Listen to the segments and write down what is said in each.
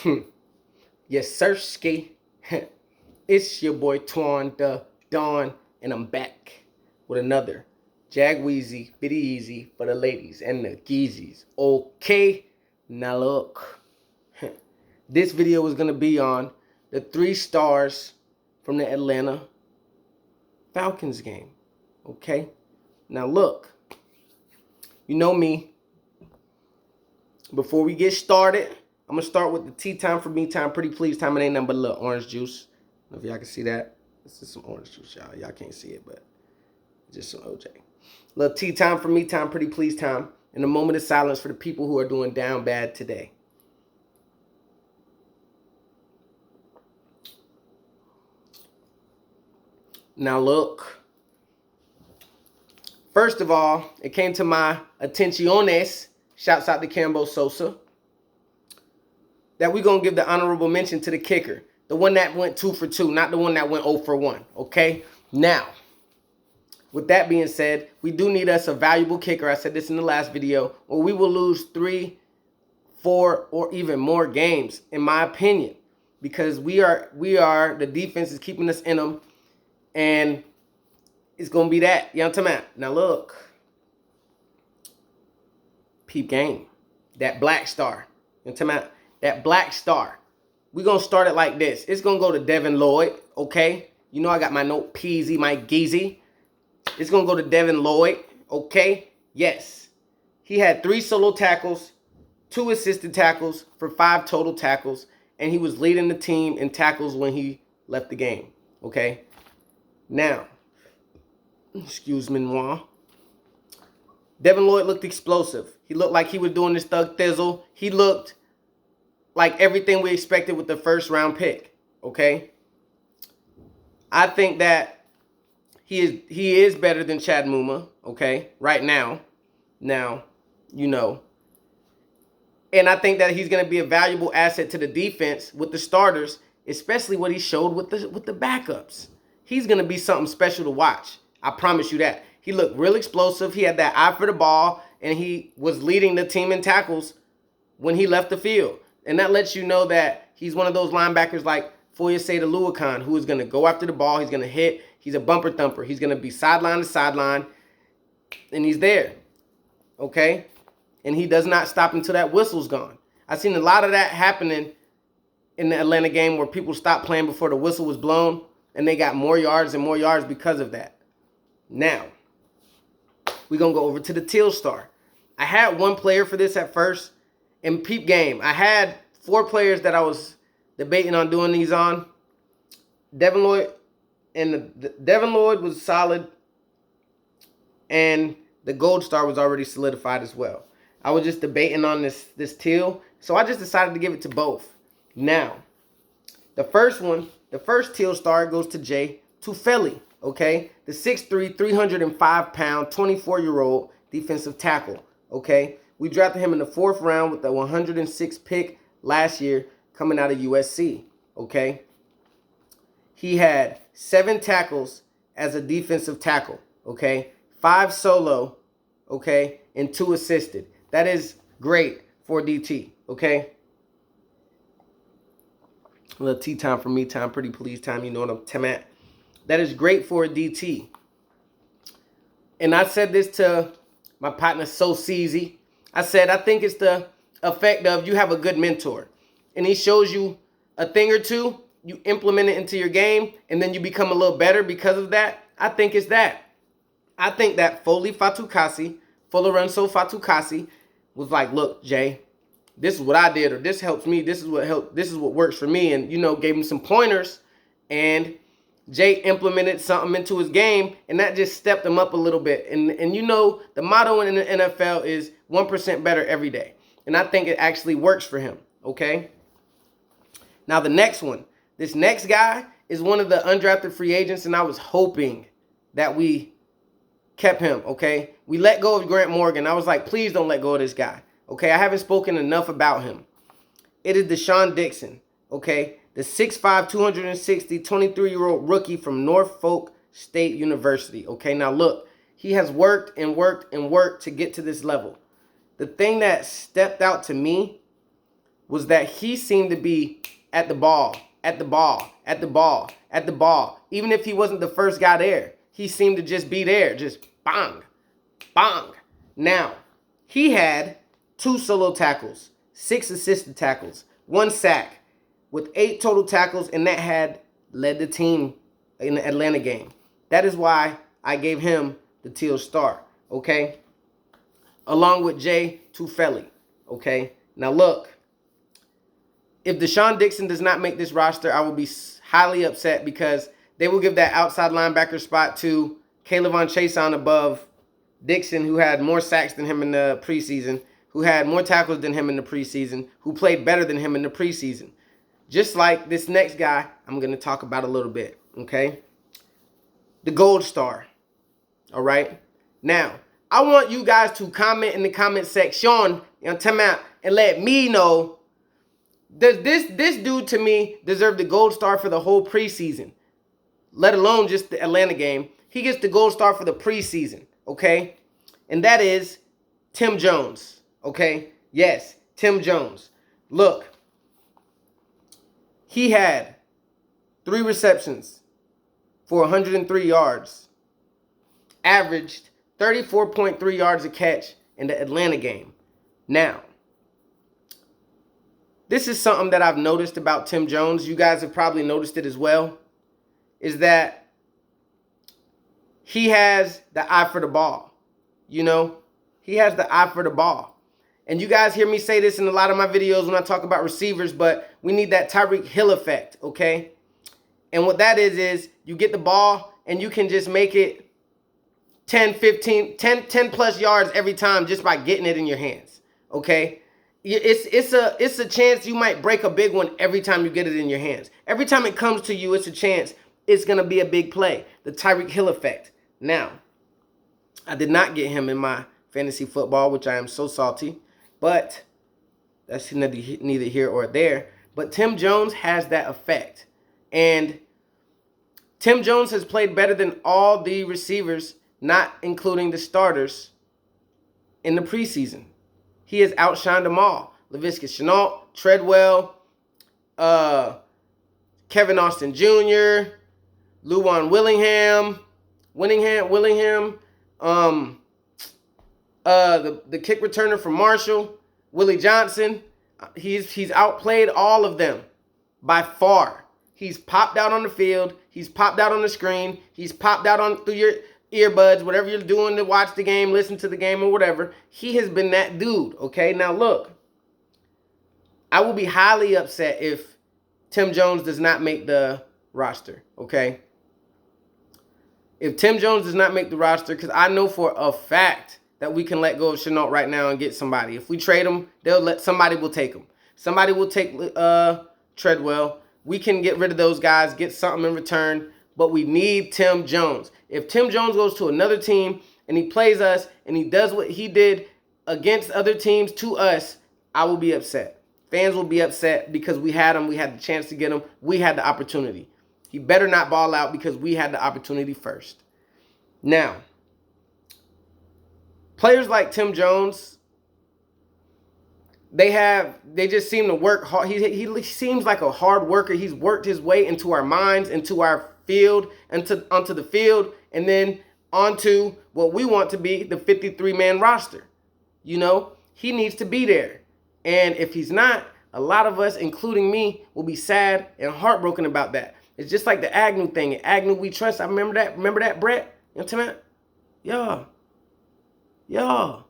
Yes, Sirski. It's your boy Twan the Dawn, and I'm back with another Jagweezy, Bitty Easy for the ladies and the geezies. Okay, now look. This video is gonna be on the 3 stars from the Atlanta Falcons game. Okay, now look. You know me. Before we get started, I'm gonna start with the tea time for me time, pretty please time. It ain't nothing but a little orange juice. I don't know if y'all can see that. This is some orange juice, y'all. Y'all can't see it, but just some OJ. Little tea time for me time, pretty please time. And a moment of silence for the people who are doing down bad today. Now look. First of all, it came to my attentiones. Shouts out to Cambo Sosa. That we're going to give the honorable mention to the kicker. The one that went 2 for 2, not the one that went 0 for 1. Okay? Now, with that being said, we do need us a valuable kicker. I said this in the last video. Or we will lose 3, 4, or even more games, in my opinion. Because we are, the defense is keeping us in them. And it's going to be that. You know what I'm talking about? Now, look. Peep game. That black star. You know what I'm talking about? That black star. We're going to start it like this. It's going to go to Devin Lloyd, okay? You know I got my note peasy, my geezy. It's going to go to Devin Lloyd, okay? Yes. He had 3 solo tackles, 2 assisted tackles for 5 total tackles, and he was leading the team in tackles when he left the game, okay? Now, excuse me, moi. Devin Lloyd looked explosive. He looked like he was doing this thug thizzle. He looked like everything we expected with the first round pick, okay? I think that he is better than Chad Muma, okay, right now. Now, you know. And I think that he's going to be a valuable asset to the defense with the starters, especially what he showed with the backups. He's going to be something special to watch. I promise you that. He looked real explosive. He had that eye for the ball, and he was leading the team in tackles when he left the field. And that lets you know that he's one of those linebackers like Foyesade Oluokun, who is going to go after the ball. He's going to hit. He's a bumper thumper. He's going to be sideline to sideline, and he's there, okay? And he does not stop until that whistle's gone. I've seen a lot of that happening in the Atlanta game where people stopped playing before the whistle was blown, and they got more yards and more yards because of that. Now, we're going to go over to the Teal Star. I had one player for this at first. In peep game, I had 4 players that I was debating on doing these on. Devin Lloyd, and Devin Lloyd was solid, and the Gold Star was already solidified as well. I was just debating on this Teal, so I just decided to give it to both. Now, the first Teal Star goes to Jay Tufele, okay? The 6'3", 305-pound, 24-year-old defensive tackle, okay? We drafted him in the 4th round with the 106th pick last year coming out of USC, okay? He had 7 tackles as a defensive tackle, okay? 5 solo, okay? And 2 assisted. That is great for DT, okay? A little tea time for me time, pretty please time, you know what I'm talking about. That is great for a DT. And I said this to my partner, So Ceasy. I said, I think it's the effect of you have a good mentor. And he shows you a thing or two, you implement it into your game, and then you become a little better because of that. I think it's that. I think that Folorenzo Fatukasi was like, look, Jay, this is what I did, or this helps me, this is what works for me, and, you know, gave him some pointers, and Jay implemented something into his game, and that just stepped him up a little bit. And you know, the motto in the NFL is 1% better every day. And I think it actually works for him, okay? Now, the next one. This next guy is one of the undrafted free agents, and I was hoping that we kept him, okay? We let go of Grant Morgan. I was like, please don't let go of this guy, okay? I haven't spoken enough about him. It is Desean Dixon, okay? The 6'5", 260, 23-year-old rookie from Norfolk State University. Okay, now look, he has worked and worked and worked to get to this level. The thing that stepped out to me was that he seemed to be at the ball, at the ball, at the ball, at the ball. Even if he wasn't the first guy there, he seemed to just be there, just bang, bang. Now, he had 2 solo tackles, 6 assisted tackles, 1 sack, with 8 total tackles, and that had led the team in the Atlanta game. That is why I gave him the teal star, okay? Along with Jay Tufele, okay? Now look, if Desean Dixon does not make this roster, I will be highly upset because they will give that outside linebacker spot to Kayvon Chaisson above Dixon, who had more sacks than him in the preseason, who had more tackles than him in the preseason, who played better than him in the preseason. Just like this next guy I'm going to talk about a little bit, okay? The gold star, all right? Now, I want you guys to comment in the comment section, and let me know, does this dude to me deserve the gold star for the whole preseason, let alone just the Atlanta game? He gets the gold star for the preseason, okay? And that is Tim Jones, okay? Yes, Tim Jones. Look, he had 3 receptions for 103 yards, averaged 34.3 yards a catch in the Atlanta game. Now, this is something that I've noticed about Tim Jones. You guys have probably noticed it as well, is that he has the eye for the ball. You know, he has the eye for the ball. And you guys hear me say this in a lot of my videos when I talk about receivers, but we need that Tyriq Hill effect, okay? And what that is you get the ball and you can just make it 10 plus yards every time just by getting it in your hands, okay? It's a chance you might break a big one every time you get it in your hands. Every time it comes to you, it's a chance it's going to be a big play, the Tyriq Hill effect. Now, I did not get him in my fantasy football, which I am so salty. But that's neither here or there. But Tim Jones has that effect. And Tim Jones has played better than all the receivers, not including the starters, in the preseason. He has outshined them all. Laviska Shenault, Treadwell, Kevin Austin Jr., Luwan Willingham, the kick returner from Marshall, Willie Johnson. He's outplayed all of them by far. He's popped out on the field. He's popped out on the screen. He's popped out on through your earbuds, whatever you're doing to watch the game, listen to the game, or whatever. He has been that dude, okay? Now, look, I will be highly upset if Tim Jones does not make the roster, okay? If Tim Jones does not make the roster, because I know for a fact that we can let go of Shenault right now and get somebody. If we trade him, somebody will take him. Somebody will take Treadwell. We can get rid of those guys, get something in return, but we need Tim Jones. If Tim Jones goes to another team and he plays us and he does what he did against other teams to us, I will be upset. Fans will be upset because we had him. We had the chance to get him. We had the opportunity. He better not ball out because we had the opportunity first. Now, players like Tim Jones, they just seem to work hard. He seems like a hard worker. He's worked his way into our minds, into our field, onto the field, and then onto what we want to be, the 53-man roster. You know, he needs to be there. And if he's not, a lot of us, including me, will be sad and heartbroken about that. It's just like the Agnew thing. Agnew we trust. I remember that. Remember that, Brett? You know what I'm talking about? Y'all.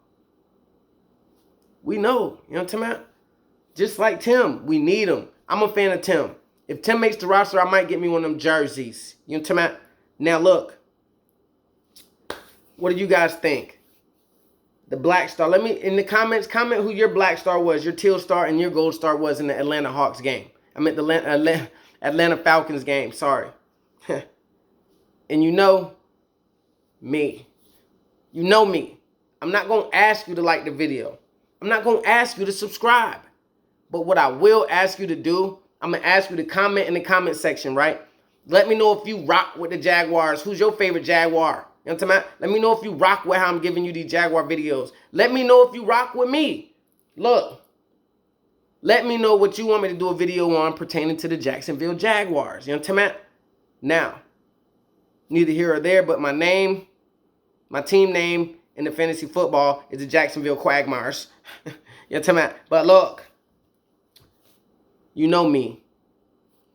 We know. You know what I'm talking about? Just like Tim, we need him. I'm a fan of Tim. If Tim makes the roster, I might get me one of them jerseys. You know what I'm talking about? Now, look. What do you guys think? The black star. Let me, in the comments, comment who your black star was, your teal star, and your gold star was in the Atlanta Hawks game. I meant the Atlanta Falcons game. Sorry. And you know me. You know me. I'm not going to ask you to like the video. I'm not going to ask you to subscribe. But what I will ask you to do, I'm going to ask you to comment in the comment section, right? Let me know if you rock with the Jaguars. Who's your favorite Jaguar? You know what I'm talking about? Let me know if you rock with how I'm giving you these Jaguar videos. Let me know if you rock with me. Look, Let me know what you want me to do a video on pertaining to the Jacksonville Jaguars. You know what I'm talking about? Now, neither here or there, but my team name in the fantasy football is the Jacksonville Quagmires. You know what I'm talking about? But look, you know me.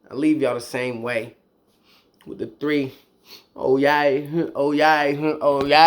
I leave y'all the same way with the 3. Oh, yeah. Oh, yeah. Oh, yeah.